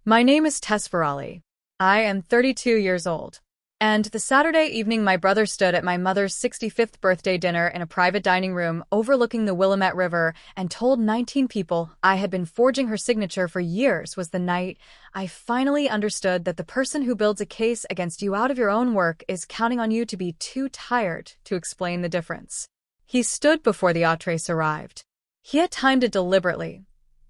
My name is Tess Virali. I am 32 years old. And the Saturday evening my brother stood at my mother's 65th birthday dinner in a private dining room overlooking the Willamette River and told 19 people I had been forging her signature for years was the night I finally understood that the person who builds a case against you out of your own work is counting on you to be too tired to explain the difference. He stood before the entrees arrived. He had timed it deliberately,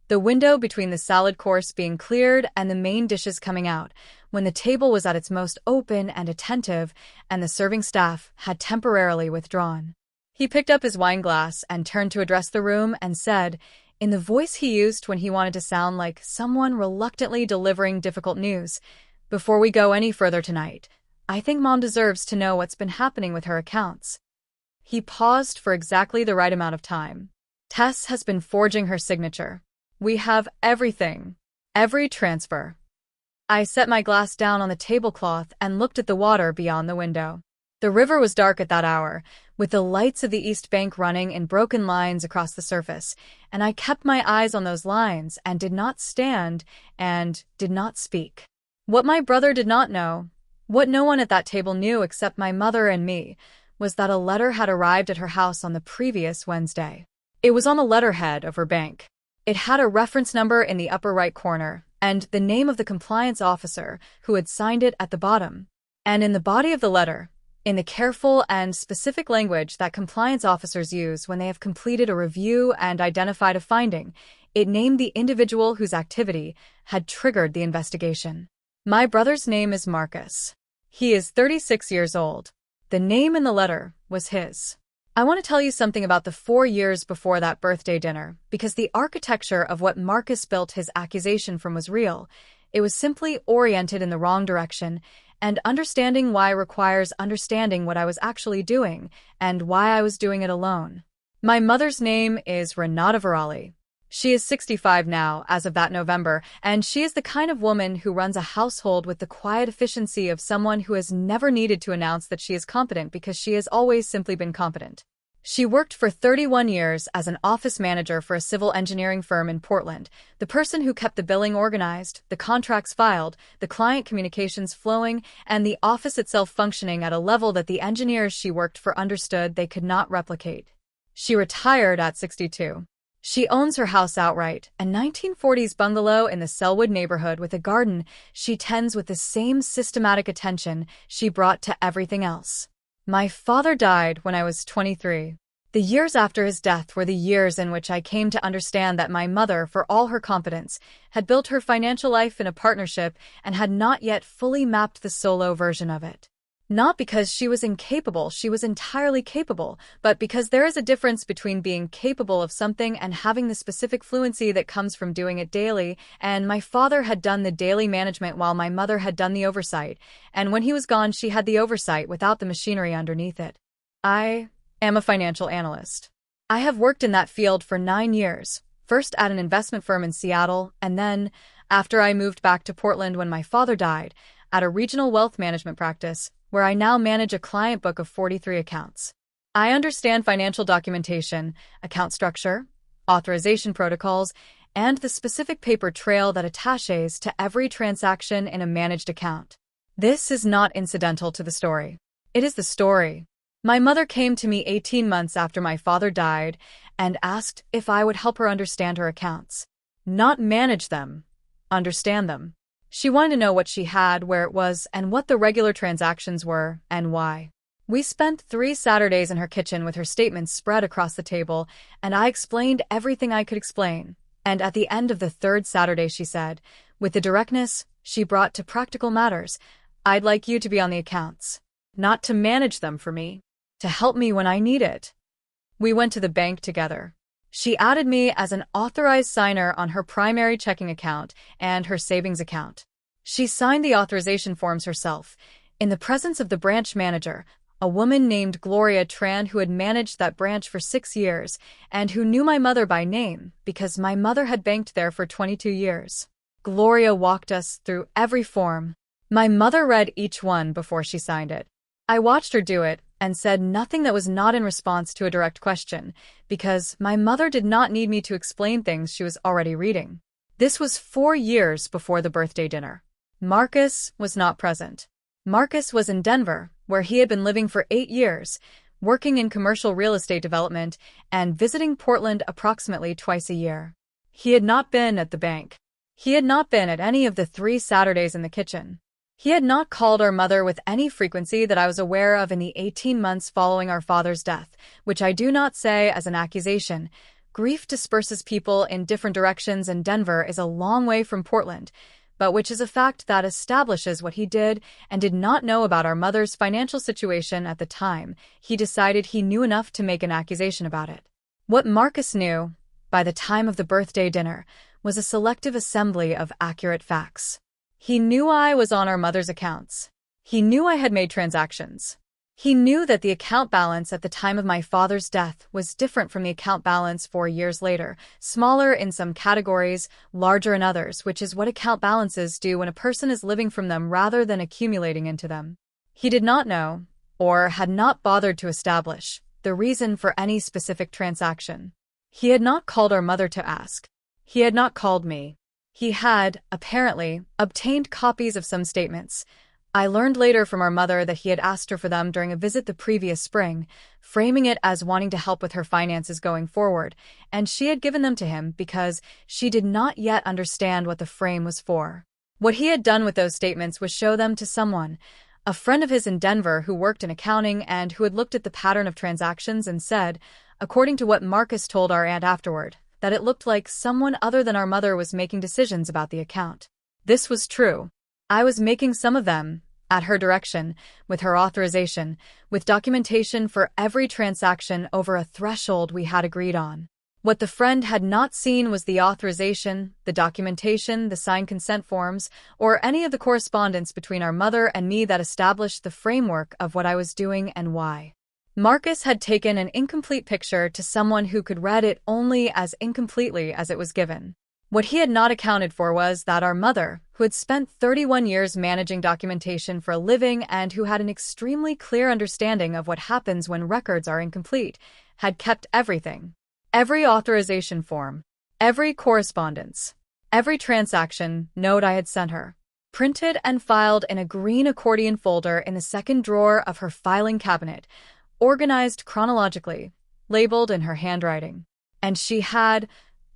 the window between the salad course being cleared and the main dishes coming out, when the table was at its most open and attentive and the serving staff had temporarily withdrawn. He picked up his wine glass and turned to address the room and said, in the voice he used when he wanted to sound like someone reluctantly delivering difficult news, "Before we go any further tonight, I think Mom deserves to know what's been happening with her accounts." He paused for exactly the right amount of time. Tess has been forging her signature. We have everything. Every transfer. I set my glass down on the tablecloth and looked at the water beyond the window. The river was dark at that hour, with the lights of the East Bank running in broken lines across the surface, and I kept my eyes on those lines and did not stand and did not speak. What my brother did not know, what no one at that table knew except my mother and me, was that a letter had arrived at her house on the previous Wednesday. It was on the letterhead of her bank. It had a reference number in the upper right corner, and the name of the compliance officer who had signed it at the bottom. And in the body of the letter, in the careful and specific language that compliance officers use when they have completed a review and identified a finding, it named the individual whose activity had triggered the investigation. My brother's name is Marcus. He is 36 years old. The name in the letter was his. I want to tell you something about the 4 years before that birthday dinner, because the architecture of what Marcus built his accusation from was real. It was simply oriented in the wrong direction, and understanding why requires understanding what I was actually doing, and why I was doing it alone. My mother's name is Renata Virali. She is 65 now, as of that November, and she is the kind of woman who runs a household with the quiet efficiency of someone who has never needed to announce that she is competent because she has always simply been competent. She worked for 31 years as an office manager for a civil engineering firm in Portland, the person who kept the billing organized, the contracts filed, the client communications flowing, and the office itself functioning at a level that the engineers she worked for understood they could not replicate. She retired at 62. She owns her house outright, a 1940s bungalow in the Selwood neighborhood with a garden she tends with the same systematic attention she brought to everything else. My father died when I was 23. The years after his death were the years in which I came to understand that my mother, for all her competence, had built her financial life in a partnership and had not yet fully mapped the solo version of it. Not because she was incapable, she was entirely capable, but because there is a difference between being capable of something and having the specific fluency that comes from doing it daily, and my father had done the daily management while my mother had done the oversight, and when he was gone she had the oversight without the machinery underneath it. I am a financial analyst. I have worked in that field for 9 years, first at an investment firm in Seattle, and then, after I moved back to Portland when my father died, at a regional wealth management practice, where I now manage a client book of 43 accounts. I understand financial documentation, account structure, authorization protocols, and the specific paper trail that attaches to every transaction in a managed account. This is not incidental to the story. It is the story. My mother came to me 18 months after my father died and asked if I would help her understand her accounts. Not manage them, understand them. She wanted to know what she had, where it was, and what the regular transactions were, and why. We spent 3 Saturdays in her kitchen with her statements spread across the table, and I explained everything I could explain. And at the end of the 3rd Saturday she said, with the directness she brought to practical matters, "I'd like you to be on the accounts. Not to manage them for me. To help me when I need it." We went to the bank together. She added me as an authorized signer on her primary checking account and her savings account. She signed the authorization forms herself, in the presence of the branch manager, a woman named Gloria Tran who had managed that branch for 6 years and who knew my mother by name because my mother had banked there for 22 years. Gloria walked us through every form. My mother read each one before she signed it. I watched her do it and said nothing that was not in response to a direct question, because my mother did not need me to explain things she was already reading. This was 4 years before the birthday dinner. Marcus was not present. Marcus was in Denver, where he had been living for 8 years, working in commercial real estate development and visiting Portland approximately twice a year. He had not been at the bank. He had not been at any of the 3 Saturdays in the kitchen. He had not called our mother with any frequency that I was aware of in the 18 months following our father's death, which I do not say as an accusation. Grief disperses people in different directions, and Denver is a long way from Portland, but which is a fact that establishes what he did and did not know about our mother's financial situation at the time. He decided he knew enough to make an accusation about it. What Marcus knew, by the time of the birthday dinner, was a selective assembly of accurate facts. He knew I was on our mother's accounts. He knew I had made transactions. He knew that the account balance at the time of my father's death was different from the account balance 4 years later, smaller in some categories, larger in others, which is what account balances do when a person is living from them rather than accumulating into them. He did not know, or had not bothered to establish, the reason for any specific transaction. He had not called our mother to ask. He had not called me. He had, apparently, obtained copies of some statements. I learned later from our mother that he had asked her for them during a visit the previous spring, framing it as wanting to help with her finances going forward, and she had given them to him because she did not yet understand what the frame was for. What he had done with those statements was show them to someone, a friend of his in Denver who worked in accounting and who had looked at the pattern of transactions and said, according to what Marcus told our aunt afterward, that it looked like someone other than our mother was making decisions about the account. This was true. I was making some of them, at her direction, with her authorization, with documentation for every transaction over a threshold we had agreed on. What the friend had not seen was the authorization, the documentation, the signed consent forms, or any of the correspondence between our mother and me that established the framework of what I was doing and why. Marcus had taken an incomplete picture to someone who could read it only as incompletely as it was given. What he had not accounted for was that our mother, who had spent 31 years managing documentation for a living and who had an extremely clear understanding of what happens when records are incomplete, had kept everything. Every authorization form, every correspondence, every transaction note I had sent her, printed and filed in a green accordion folder in the second drawer of her filing cabinet, organized chronologically, labeled in her handwriting. And she had,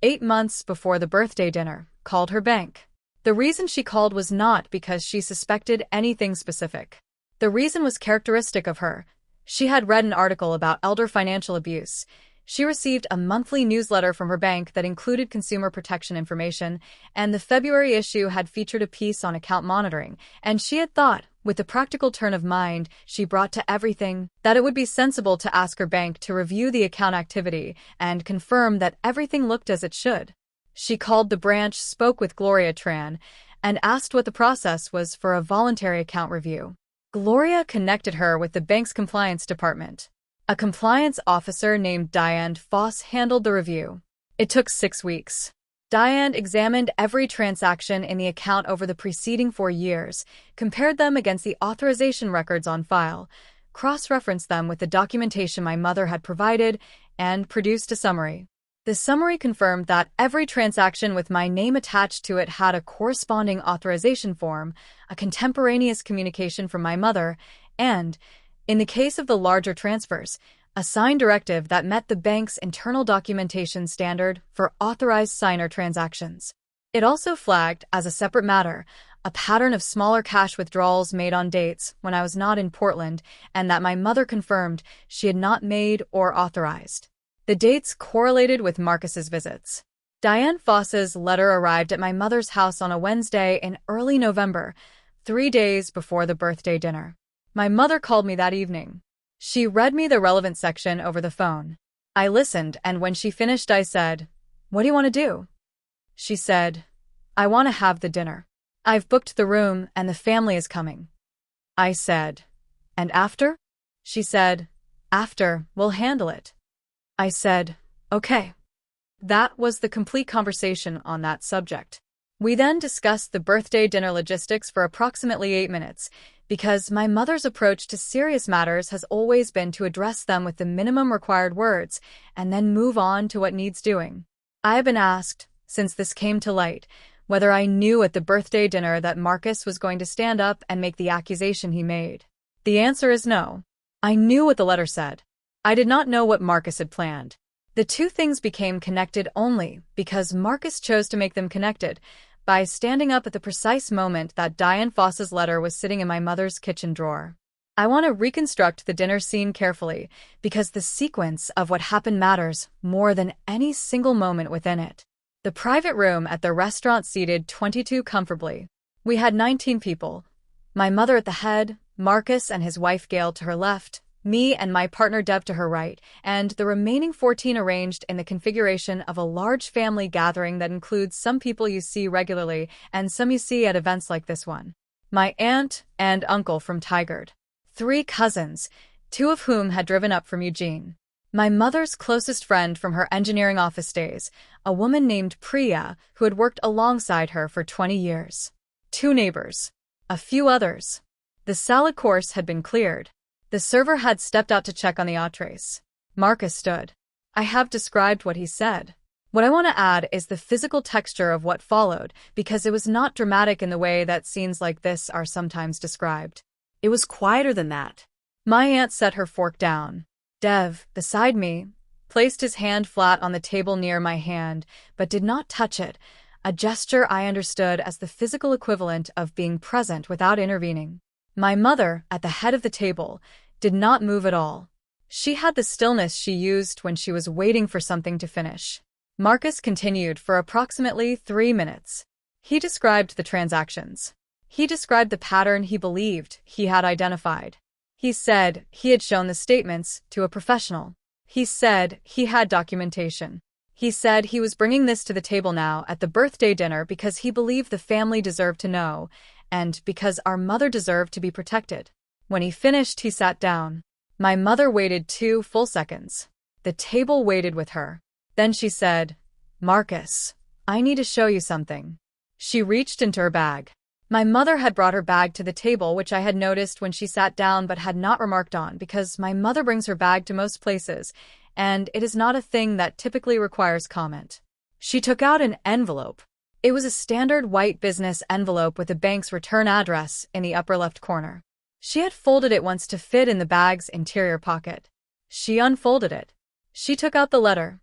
8 months before the birthday dinner, called her bank. The reason she called was not because she suspected anything specific. The reason was characteristic of her. She had read an article about elder financial abuse. She received a monthly newsletter from her bank that included consumer protection information, and the February issue had featured a piece on account monitoring, and she had thought, with the practical turn of mind she brought to everything, that it would be sensible to ask her bank to review the account activity and confirm that everything looked as it should. She called the branch, spoke with Gloria Tran, and asked what the process was for a voluntary account review. Gloria connected her with the bank's compliance department. A compliance officer named Diane Foss handled the review. It took 6 weeks. Diane examined every transaction in the account over the preceding 4 years, compared them against the authorization records on file, cross-referenced them with the documentation my mother had provided, and produced a summary. The summary confirmed that every transaction with my name attached to it had a corresponding authorization form, a contemporaneous communication from my mother, and, in the case of the larger transfers, a signed directive that met the bank's internal documentation standard for authorized signer transactions. It also flagged, as a separate matter, a pattern of smaller cash withdrawals made on dates when I was not in Portland and that my mother confirmed she had not made or authorized. The dates correlated with Marcus's visits. Diane Foss's letter arrived at my mother's house on a Wednesday in early November, 3 days before the birthday dinner. My mother called me that evening. She read me the relevant section over the phone. I listened, and when she finished I said, "What do you want to do?" She said, "I want to have the dinner. I've booked the room and the family is coming." I said, "And after?" She said, "After, we'll handle it." I said, "Okay." That was the complete conversation on that subject. We then discussed the birthday dinner logistics for approximately 8 minutes, because my mother's approach to serious matters has always been to address them with the minimum required words and then move on to what needs doing. I have been asked, since this came to light, whether I knew at the birthday dinner that Marcus was going to stand up and make the accusation he made. The answer is no. I knew what the letter said. I did not know what Marcus had planned. The two things became connected only because Marcus chose to make them connected by standing up at the precise moment that Diane Foss's letter was sitting in my mother's kitchen drawer. I want to reconstruct the dinner scene carefully because the sequence of what happened matters more than any single moment within it. The private room at the restaurant seated 22 comfortably. We had 19 people. My mother at the head, Marcus and his wife Gail to her left, me and my partner Deb to her right, and the remaining 14 arranged in the configuration of a large family gathering that includes some people you see regularly and some you see at events like this one. My aunt and uncle from Tigard. 3 cousins, 2 of whom had driven up from Eugene. My mother's closest friend from her engineering office days, a woman named Priya, who had worked alongside her for 20 years. 2 neighbors. A few others. The salad course had been cleared. The server had stepped out to check on the entrees. Marcus stood. I have described what he said. What I want to add is the physical texture of what followed, because it was not dramatic in the way that scenes like this are sometimes described. It was quieter than that. My aunt set her fork down. Dev, beside me, placed his hand flat on the table near my hand, but did not touch it, a gesture I understood as the physical equivalent of being present without intervening. My mother, at the head of the table, did not move at all. She had the stillness she used when she was waiting for something to finish. Marcus continued for approximately 3 minutes. He described the transactions. He described the pattern he believed he had identified. He said he had shown the statements to a professional. He said he had documentation. He said he was bringing this to the table now at the birthday dinner because he believed the family deserved to know, and because our mother deserved to be protected. When he finished, he sat down. My mother waited 2 full seconds. The table waited with her. Then she said, "Marcus, I need to show you something." She reached into her bag. My mother had brought her bag to the table, which I had noticed when she sat down but had not remarked on because my mother brings her bag to most places, and it is not a thing that typically requires comment. She took out an envelope. It was a standard white business envelope with a bank's return address in the upper left corner. She had folded it once to fit in the bag's interior pocket. She unfolded it. She took out the letter.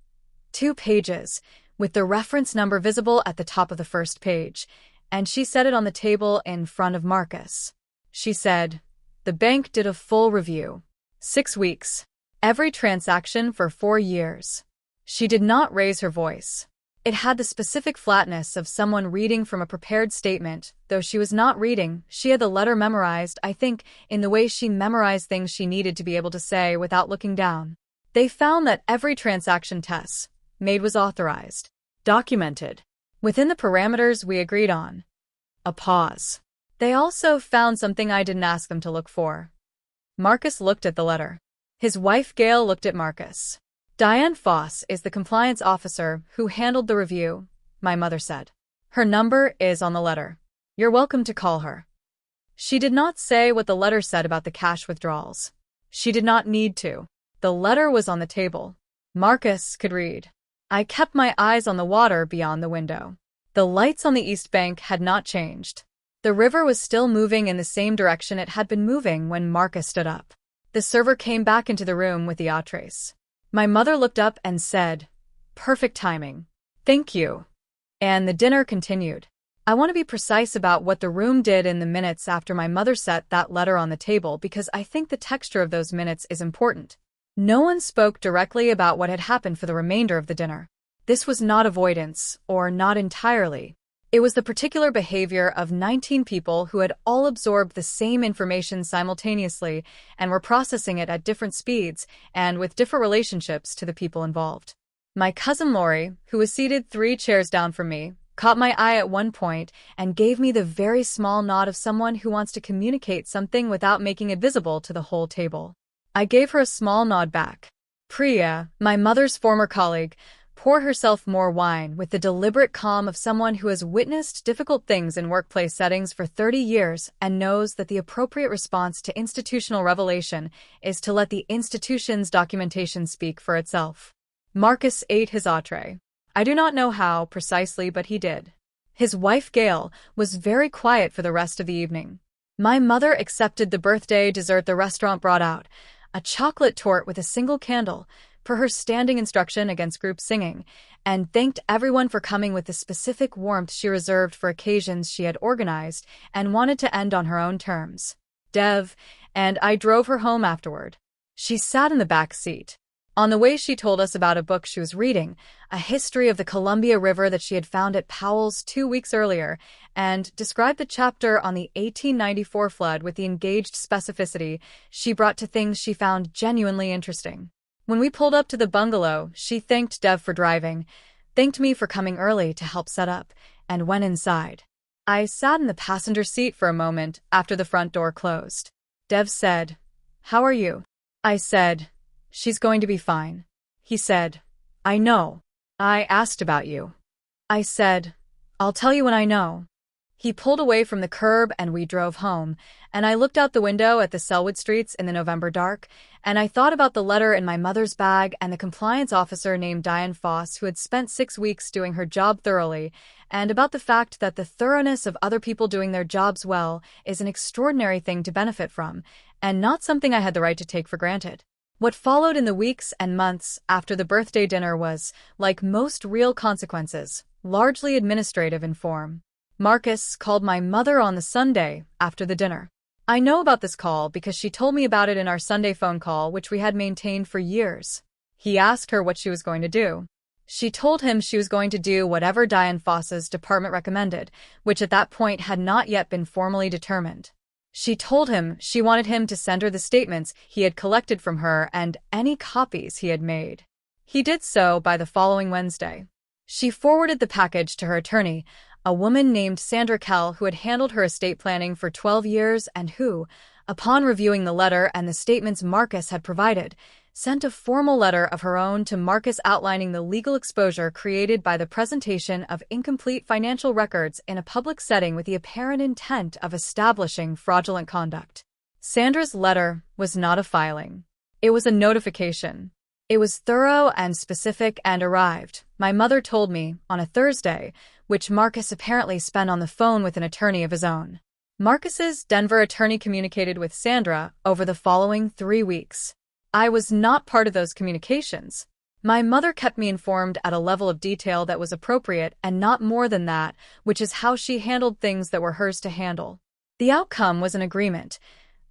2 pages, with the reference number visible at the top of the first page, and she set it on the table in front of Marcus. She said, "The bank did a full review. 6 weeks. Every transaction for 4 years." She did not raise her voice. It had the specific flatness of someone reading from a prepared statement. Though she was not reading, she had the letter memorized, I think, in the way she memorized things she needed to be able to say without looking down. They found that every transaction Tess made was authorized, documented, within the parameters we agreed on. A pause. They also found something I didn't ask them to look for. Marcus looked at the letter. His wife Gail looked at Marcus. Diane Foss is the compliance officer who handled the review, my mother said. Her number is on the letter. You're welcome to call her. She did not say what the letter said about the cash withdrawals. She did not need to. The letter was on the table. Marcus could read. I kept my eyes on the water beyond the window. The lights on the east bank had not changed. The river was still moving in the same direction it had been moving when Marcus stood up. The server came back into the room with the entrees. My mother looked up and said, "Perfect timing. Thank you." And the dinner continued. I want to be precise about what the room did in the minutes after my mother set that letter on the table because I think the texture of those minutes is important. No one spoke directly about what had happened for the remainder of the dinner. This was not avoidance, or not entirely. It was the particular behavior of 19 people who had all absorbed the same information simultaneously and were processing it at different speeds and with different relationships to the people involved. My cousin Lori, who was seated 3 chairs down from me, caught my eye at one point and gave me the very small nod of someone who wants to communicate something without making it visible to the whole table. I gave her a small nod back. Priya, my mother's former colleague, poured herself more wine with the deliberate calm of someone who has witnessed difficult things in workplace settings for 30 years and knows that the appropriate response to institutional revelation is to let the institution's documentation speak for itself. Marcus ate his entree. I do not know how precisely, but he did. His wife, Gail, was very quiet for the rest of the evening. My mother accepted the birthday dessert the restaurant brought out, a chocolate torte with a single candle, per her standing instruction against group singing, and thanked everyone for coming with the specific warmth she reserved for occasions she had organized and wanted to end on her own terms. Dev and I drove her home afterward. She sat in the back seat. On the way, she told us about a book she was reading, a history of the Columbia River that she had found at Powell's 2 weeks earlier, and described the chapter on the 1894 flood with the engaged specificity she brought to things she found genuinely interesting. When we pulled up to the bungalow, she thanked Dev for driving, thanked me for coming early to help set up, and went inside. I sat in the passenger seat for a moment after the front door closed. Dev said, "How are you?" I said, "She's going to be fine." He said, "I know. I asked about you." I said, "I'll tell you when I know." He pulled away from the curb and we drove home, and I looked out the window at the Selwood streets in the November dark, and I thought about the letter in my mother's bag and the compliance officer named Diane Foss who had spent 6 weeks doing her job thoroughly, and about the fact that the thoroughness of other people doing their jobs well is an extraordinary thing to benefit from, and not something I had the right to take for granted. What followed in the weeks and months after the birthday dinner was, like most real consequences, largely administrative in form. Marcus called my mother on the Sunday after the dinner. I know about this call because she told me about it in our Sunday phone call, which we had maintained for years. He asked her what she was going to do. She told him she was going to do whatever Diane Foss's department recommended, which at that point had not yet been formally determined. She told him she wanted him to send her the statements he had collected from her and any copies he had made. He did so by the following Wednesday. She forwarded the package to her attorney, a woman named Sandra Kell who had handled her estate planning for 12 years and who, upon reviewing the letter and the statements Marcus had provided, sent a formal letter of her own to Marcus outlining the legal exposure created by the presentation of incomplete financial records in a public setting with the apparent intent of establishing fraudulent conduct. Sandra's letter was not a filing. It was a notification. It was thorough and specific and arrived, my mother told me, on a Thursday, which Marcus apparently spent on the phone with an attorney of his own. Marcus's Denver attorney communicated with Sandra over the following 3 weeks. I was not part of those communications. My mother kept me informed at a level of detail that was appropriate and not more than that, which is how she handled things that were hers to handle. The outcome was an agreement.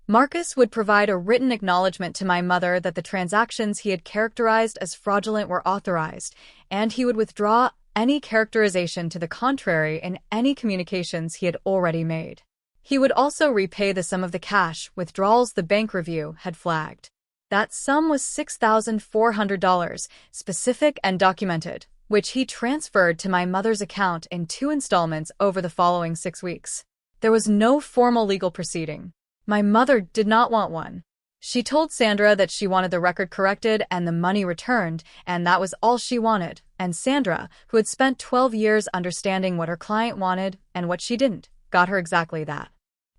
Marcus would provide a written acknowledgement to my mother that the transactions he had characterized as fraudulent were authorized, and he would withdraw any characterization to the contrary in any communications he had already made. He would also repay the sum of the cash withdrawals the bank review had flagged. That sum was $6,400, specific and documented, which he transferred to my mother's account in 2 installments over the following 6 weeks. There was no formal legal proceeding. My mother did not want one. She told Sandra that she wanted the record corrected and the money returned, and that was all she wanted, and Sandra, who had spent 12 years understanding what her client wanted and what she didn't, got her exactly that.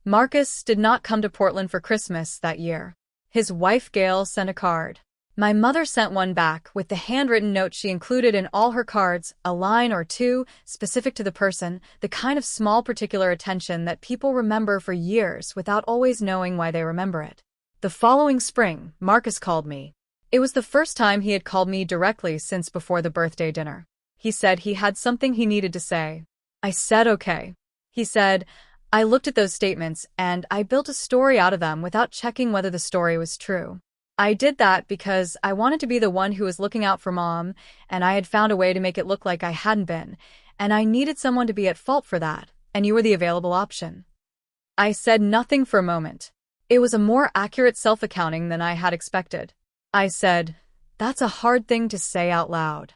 Marcus did not come to Portland for Christmas that year. His wife Gail sent a card. My mother sent one back with the handwritten note she included in all her cards, a line or two, specific to the person, the kind of small particular attention that people remember for years without always knowing why they remember it. The following spring, Marcus called me. It was the first time he had called me directly since before the birthday dinner. He said he had something he needed to say. I said okay. He said, I looked at those statements and I built a story out of them without checking whether the story was true. I did that because I wanted to be the one who was looking out for Mom, and I had found a way to make it look like I hadn't been, and I needed someone to be at fault for that, and you were the available option. I said nothing for a moment. It was a more accurate self-accounting than I had expected. I said, that's a hard thing to say out loud.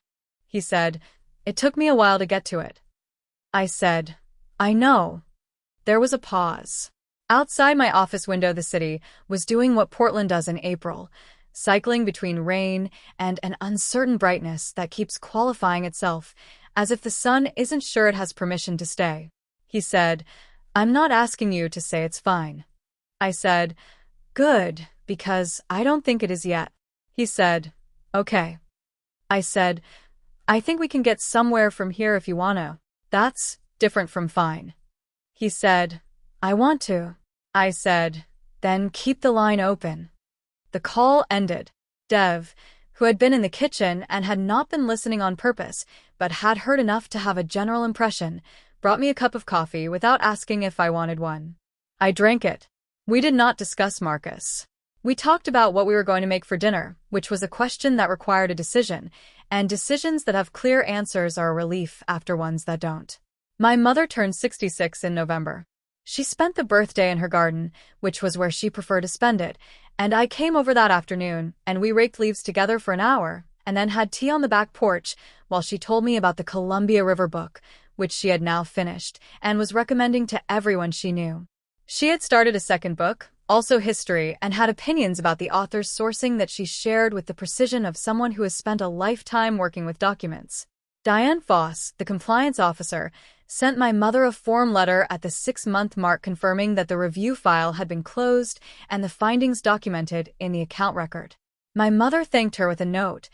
He said, it took me a while to get to it. I said, I know. There was a pause. Outside my office window, the city was doing what Portland does in April, cycling between rain and an uncertain brightness that keeps qualifying itself, as if the sun isn't sure it has permission to stay. He said, I'm not asking you to say it's fine. I said, good, because I don't think it is yet. He said, okay. I said, I think we can get somewhere from here if you wanna. That's different from fine. He said, I want to. I said, then keep the line open. The call ended. Dev, who had been in the kitchen and had not been listening on purpose, but had heard enough to have a general impression, brought me a cup of coffee without asking if I wanted one. I drank it. We did not discuss Marcus. We talked about what we were going to make for dinner, which was a question that required a decision, and decisions that have clear answers are a relief after ones that don't. My mother turned 66 in November. She spent the birthday in her garden, which was where she preferred to spend it, and I came over that afternoon, and we raked leaves together for an hour, and then had tea on the back porch while she told me about the Columbia River book, which she had now finished, and was recommending to everyone she knew. She had started a second book, also history, and had opinions about the author's sourcing that she shared with the precision of someone who has spent a lifetime working with documents. Diane Foss, the compliance officer, sent my mother a form letter at the 6-month mark confirming that the review file had been closed and the findings documented in the account record. My mother thanked her with a note,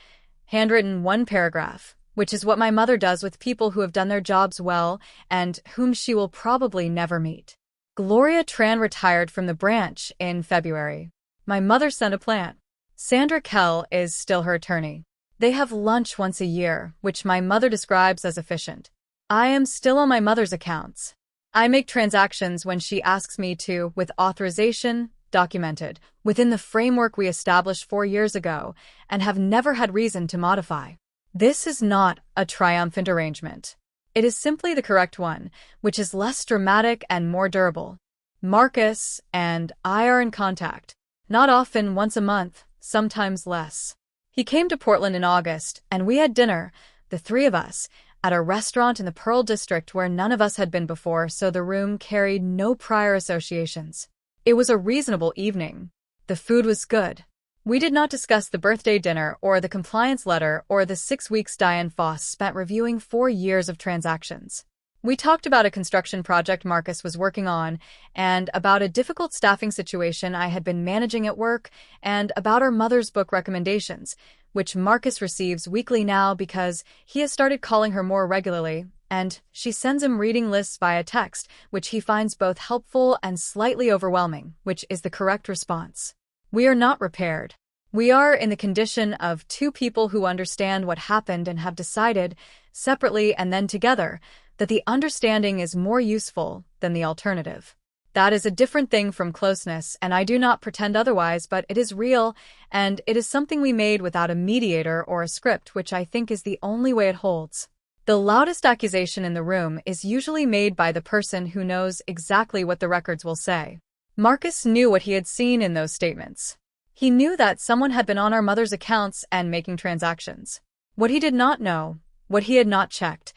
handwritten one paragraph, which is what my mother does with people who have done their jobs well and whom she will probably never meet. Gloria Tran retired from the branch in February. My mother sent a plan. Sandra Kell is still her attorney. They have lunch once a year, which my mother describes as efficient. I am still on my mother's accounts. I make transactions when she asks me to, with authorization, documented, within the framework we established 4 years ago, and have never had reason to modify. This is not a triumphant arrangement. It is simply the correct one, which is less dramatic and more durable. Marcus and I are in contact. Not often, once a month, sometimes less. He came to Portland in August, and we had dinner, the three of us, at a restaurant in the Pearl District where none of us had been before, so the room carried no prior associations. It was a reasonable evening. The food was good. We did not discuss the birthday dinner or the compliance letter or the 6 weeks Diane Foss spent reviewing 4 years of transactions. We talked about a construction project Marcus was working on, and about a difficult staffing situation I had been managing at work, and about our mother's book recommendations, which Marcus receives weekly now because he has started calling her more regularly, and she sends him reading lists via text, which he finds both helpful and slightly overwhelming, which is the correct response. We are not repaired. We are in the condition of two people who understand what happened and have decided, separately and then together, that the understanding is more useful than the alternative. That is a different thing from closeness, and I do not pretend otherwise, but it is real, and it is something we made without a mediator or a script, which I think is the only way it holds. The loudest accusation in the room is usually made by the person who knows exactly what the records will say. Marcus knew what he had seen in those statements. He knew that someone had been on our mother's accounts and making transactions. What he did not know, what he had not checked,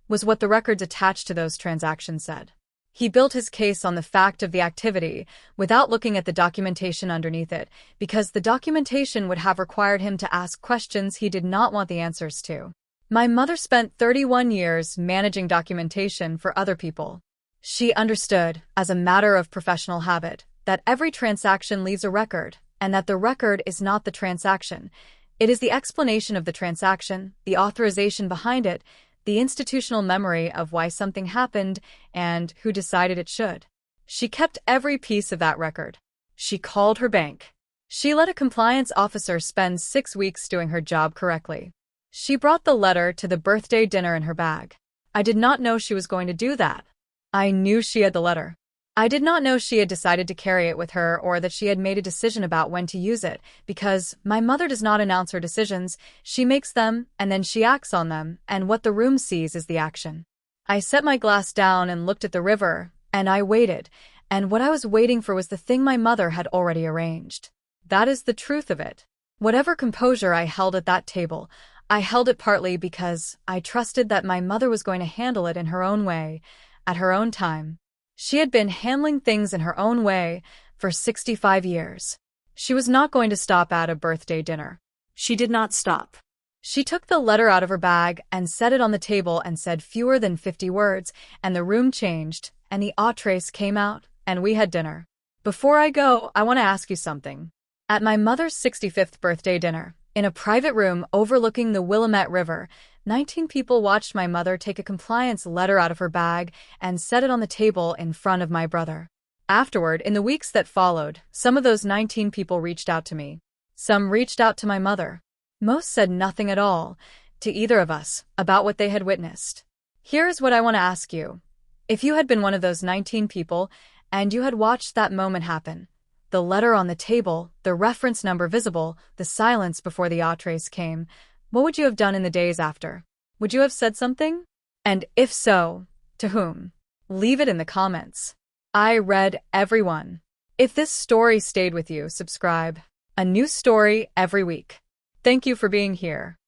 was what the records attached to those transactions said. He built his case on the fact of the activity without looking at the documentation underneath it, because the documentation would have required him to ask questions he did not want the answers to. My mother spent 31 years managing documentation for other people. She understood, as a matter of professional habit, that every transaction leaves a record, and that the record is not the transaction. It is the explanation of the transaction, the authorization behind it, the institutional memory of why something happened and who decided it should. She kept every piece of that record. She called her bank. She let a compliance officer spend 6 weeks doing her job correctly. She brought the letter to the birthday dinner in her bag. I did not know she was going to do that. I knew she had the letter. I did not know she had decided to carry it with her or that she had made a decision about when to use it, because my mother does not announce her decisions, she makes them, and then she acts on them, and what the room sees is the action. I set my glass down and looked at the river, and I waited, and what I was waiting for was the thing my mother had already arranged. That is the truth of it. Whatever composure I held at that table, I held it partly because I trusted that my mother was going to handle it in her own way, at her own time. She had been handling things in her own way for 65 years. She was not going to stop at a birthday dinner. She did not stop. She took the letter out of her bag and set it on the table and said fewer than 50 words, and the room changed, and the entrees came out, and we had dinner. Before I go, I want to ask you something. At my mother's 65th birthday dinner, In a private room overlooking the Willamette River, 19 people watched my mother take a compliance letter out of her bag and set it on the table in front of my brother. Afterward, in the weeks that followed, some of those 19 people reached out to me. Some reached out to my mother. Most said nothing at all to either of us about what they had witnessed. Here's what I want to ask you. If you had been one of those 19 people and you had watched that moment happen, the letter on the table, the reference number visible, the silence before the entrees came, what would you have done in the days after? Would you have said something? And if so, to whom? Leave it in the comments. I read every one. If this story stayed with you, subscribe. A new story every week. Thank you for being here.